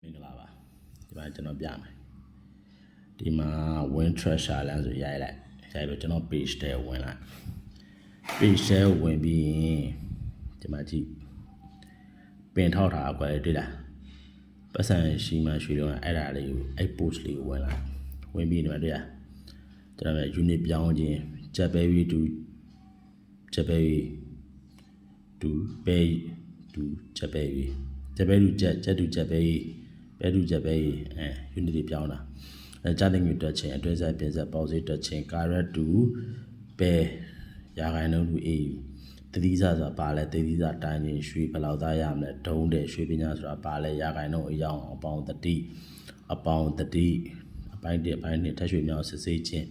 မင်္ဂလာပါဒီမှာကျွန်တော်ပြမယ်ဒီမှာ win treasure လမ်းဆိုရိုက်လို့ကျွန်တော် page ထဲဝင်လိုက် page ထဲဝင်ပြီးရင်ဒီမှာကြည့်ပင်ထောက်ထားအကွာတွေ့လားပတ်စံရှိမှရွှေတော့အဲ့ဒါလေးကိုအဲ့ post လေးကိုဝင်လိုက်ဝင်ပြီးဒီမှာတွေ့လားကျွန်တော် unit ပြောင်းခြင်း Japanese to Japanese to pay to Japanese Japanese jet to Japaneseပဲတူချက်ပဲunity ပြောင်းတာကြာတဲ့မျိုးတွက်ချင်းအတွင်းဆက်ပြင်ဆက်ပေါက်စေးတွက်ချင်း carrot to ပဲရာခိုင်နှုန်း to a တတိစဆိုတာပါလဲတတိစတိုင်းချင်းရွှေဘယ်လောက်သားရမလဲဒုံးတဲ့ရွှေပညာဆိုတာပါလဲရာခိုင်နှုန်းအယောင်အပေါင်းတတိအပိုင်း1အပိုင်း2ထက်ရွှေမြောက်စစ်စေးချင်း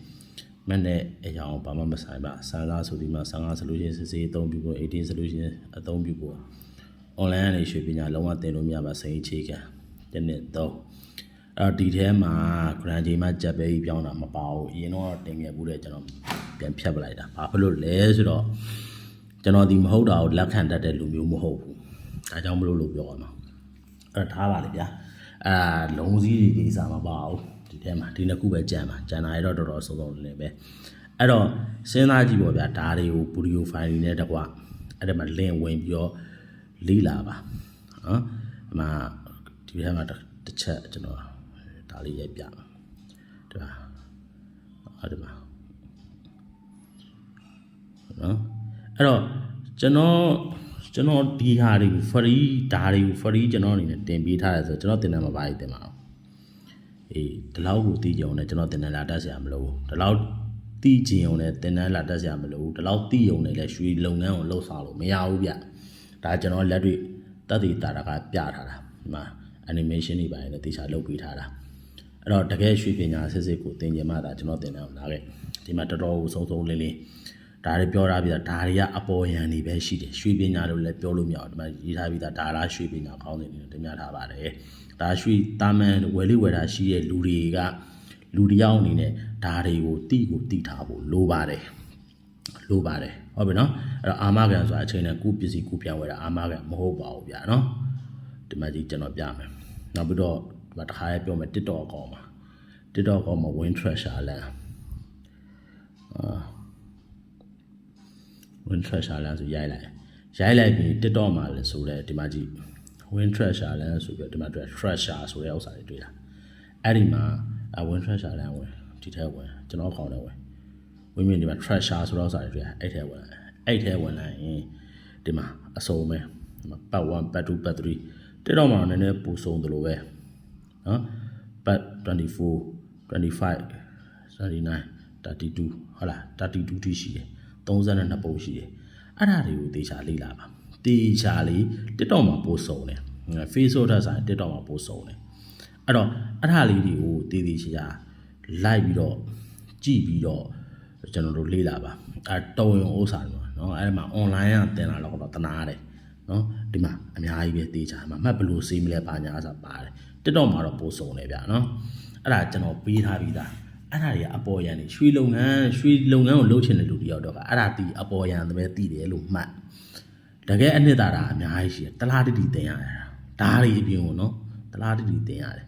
မနဲ့အယောင်ဘာမှမဆိုင်ပါစမ်းစားဆိုဒီမှာ15 solution စစ်စေးအသုံးပြုဖို့18 solution အသုံးပြုဖို့ online ကနေရွှေပညာလုံးဝသင်လို့မရပါစိန်အခြေခံတစ်တော့ဒီထဲမှာ grand ကြီးမှာကြက်ပဲကြီးပြောင်းတာမပါဘူးအရင်တော့တင်ခဲ့ဘူးတဲ့ကျွန်တော်ပြန်ဖြတ်ပလိုက်တာဘာဖြစ်လို့လဲဆိုတော့ကျွန်တော်ဒီမဟုတ်တာကိုလက်ခံတတ်တဲ့လူမျိုးမဟုတ်ဘူးဒါကြောင့်မလို့ပြောရမှာအဲ့ထားပါလေဗျာလုံးစည်းတွေကိစ္စမပါဘူးဒီထဲမှာဒီနှစ်ခုပဲကြံပါကြံတာရတော့တော်တော်စုံစုံလင်းပဲအဲ့တော့စဉ်းစားကြည့်ပေါ့ဗျာဒါတွေကို video file တွေနဲ့တကွအဲ့ဒါမှ link ဝင်ပြီးတော့လေ့လာပါနော်ဒီမှာဒီထဲမှာတစ်ချက်ကျွန်တော်ဒါလေးရိုက်ပြမယ်ဒီမှာအဲ့ဒီမှာနော်အဲ့တော့ကျွန်တော်ဒီဟာတွေကို free ဒါတွေကို free ကျွန်တော်အနေနဲ့တင်ပေးထားတယ်ဆိုတော့ကျွန်တော်တင်တယ်မပါဘူးတင်ပါအောင်ဒီလောက်ကိုသိကြုံနဲ့ကျွန်တော်တင်တယ်လာတက်စရာမလိုဘူးဒီလောက်သိကြုံနဲ့တင်တယ်လာတက်စရာမလိုဘူးဒီလောက်သိကြုံနဲ့လည်းရွှေလုပ်ငန်းကိုလှုပ်ဆောင်လို့မရဘူးဗျဒါကျွန်တော်လက်တွေ့တက်တည်တာကပြထားတာဒီမှာanimation တွေပါတယ်တေချာလုပ်ပေးထားတာအဲ့တော့တကယ်ရွှေပညာစစ်စစ်ကိုသင်ကြမှာဒါကျွန်တော်သင်တယ်အောင်လာခဲ့ဒီမှာတော်တော်ကိုစုံစုံလင်းလင်းဒါတွေပြောထားပြီးတော့ဒါတွေကအပေါ်ယံတွေပဲရှိတယ်ရွှေပညာလို့လည်းပြောလို့မရဘူးဒီမှာရေးထားပြီးသားဒါလားရွှေပညာခေါင်းစဉ်တွေတင်ပြထားပါတယ်ဒါရွှေတာမန်ဝယ်လေးဝယ်တာရှိတဲ့လူတွေကလူတယောက်အနေနဲ့ဒါတွေကိုတိထားဖို့လိုပါတယ်ဟုတ်ပြီနော်အဲ့တော့အာမခံဆိုတာအချိန်နဲ့ကိုပစ္စည်းကိုပြန်ဝယ်တာအာမခံမဟုတ်ပါဘူးဗျာနော်ဒီမှာကြီးကျွန်တော်ပြမယ်နောက်ပြီးတော့ဒီမှာတစ်ခါရေးပြောမယ် TikTok အကောင့်မှာ win treasure လမ်းwin treasure လမ်းဆိုရိုက်လိုက်ပြီး TikTok မှာလည်းဆိုလဲဒီမှာကြည့် win treasure လမ်းဆိုပြီးဒီမှာတွေ့ treasure ဆိုတဲ့ဥစ္စာတွေတွေ့တာအဲ့ဒီမှာwin treasure လမ်းဝင်ဒီထဲဝင်ကျွန်တော်ခေါင်းထဲဝင်မြင်ဒီမှာ treasure ဆိုတဲ့ဥစ္စာတွေတွေ့တာအဲ့ထဲဝင်လိုက်ရင်ဒီမှာအစုံပဲဒီမှာ part 1 part 2 part 3တက်တော့မှနည်းနည်းပူဆုံးသလိုပဲနော်ပတ်24 25 39 32ဟုတ်လား32ထိရှိတယ်32ပုံရှိတယ်အဲ့ဒါတွေကိုတေချာလေ့လာပါတေချာလေး TikTok မှာပို့ဆုံးတယ် Facebook ထက်ဆိုင် TikTok မှာပို့ဆုံးတယ်အဲ့တော့အဲ့ဒါလေးတွေကိုတေချာလိုက်ပြီးတော့ကြည့်ပြီးတော့ကျွန်တော်တို့လေ့လာပါအဲ့တော်ရုံဥစ္စာတွေနော်အဲ့မှာ online ကတင်လာတော့တနာတယ်နော်ဒီမှာအများကြီးပဲတေးချာမှာမှတ်ဘလို့စေးမလဲပါညာဆိုပါတယ်TikTokမှာတော့ပို့ဆုံးတယ်ဗျာနော်အဲ့ဒါကျွန်တော်ပေးထားပြီးသားအဲ့ဒါတွေကအပေါ်ယံနေရွှေလုပ်ငန်းကိုလုပ်ချင်တဲ့လူတယောက်တော့ကအဲ့ဒါတီအပေါ်ယံသမီးတီတယ်လို့မှတ်တကယ်အနှစ်သာရအများကြီးရှိတယ်တလားတိတင်ရတယ်ဒါတွေအပြင်ကိုနော်တလားတိတင်ရတယ်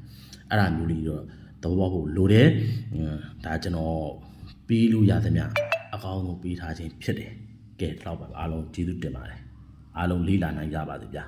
အဲ့ဒါမျိုးလေးတော့သဘောပေါက်ဖို့လိုတယ်ဒါကျွန်တော်ပေးလို့ရသမျှအကောင်းဆုံးပေးထားခြင်းဖြစ်တယ်ကဲတော့ပါအားလုံးကျေးဇူးတင်ပါတယ်အားလုံးလေးလာနိုင်ကြပါစေဗျာ